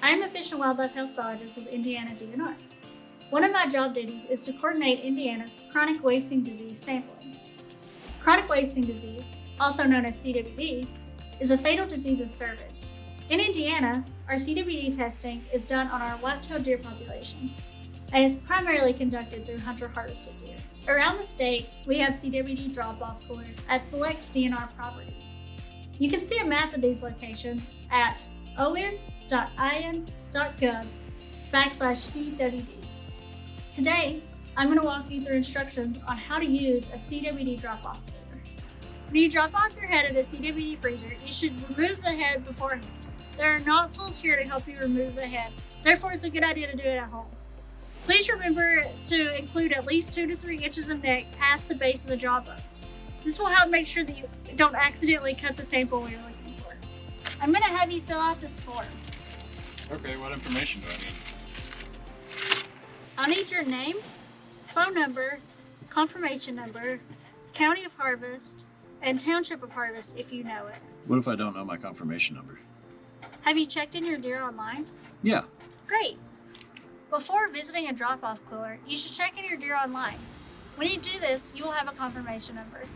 I am a Fish and Wildlife Health Biologist with Indiana DNR. One of my job duties is to coordinate Indiana's chronic wasting disease sampling. Chronic wasting disease, also known as CWD, is a fatal disease of cervix. In Indiana, our CWD testing is done on our white-tailed deer populations and is primarily conducted through hunter-harvested deer. Around the state, we have CWD drop-off coolers at select DNR properties. You can see a map of these locations at on.in.gov/CWD. Today, I'm going to walk you through instructions on how to use a CWD drop-off cooler. When you drop off your head at a CWD freezer, you should remove the head beforehand. There are nozzles here to help you remove the head, therefore it's a good idea to do it at home. Please remember to include at least 2 to 3 inches of neck past the base of the drop-off. This will help make sure that you don't accidentally cut the sample you're looking for. I'm going to have you fill out this form. Okay, what information do I need? I'll need your name, phone number, confirmation number, county of harvest, and township of harvest if you know it. What if I don't know my confirmation number? Have you checked in your deer online? Yeah. Great. Before visiting a drop-off cooler, you should check in your deer online. When you do this, you will have a confirmation number.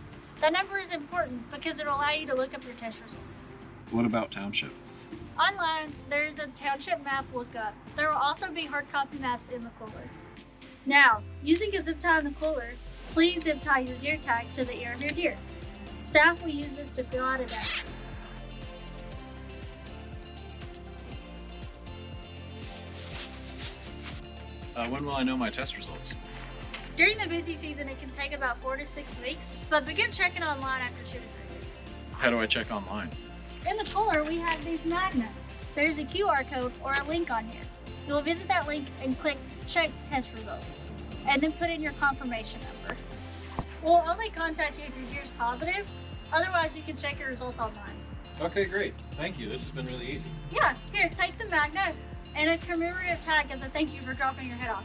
That number is important because it will allow you to look up your test results. What about township? Online, there is a township map lookup. There will also be hard copy maps in the cooler. Now, using a zip tie in the cooler, please zip tie your deer tag to the ear of your deer. Staff will use this to fill out a data sheet. When will I know my test results? During the busy season, it can take about 4 to 6 weeks, but begin checking online after 2 to 3 weeks. How do I check online? In the cooler, we have these magnets. There's a QR code or a link on here. You will visit that link and click Check Test Results, and then put in your confirmation number. We'll only contact you if your deer is positive. Otherwise, you can check your results online. Okay, great. Thank you. This has been really easy. Yeah, here, take the magnet and a commemorative tag as a thank you for dropping your head off.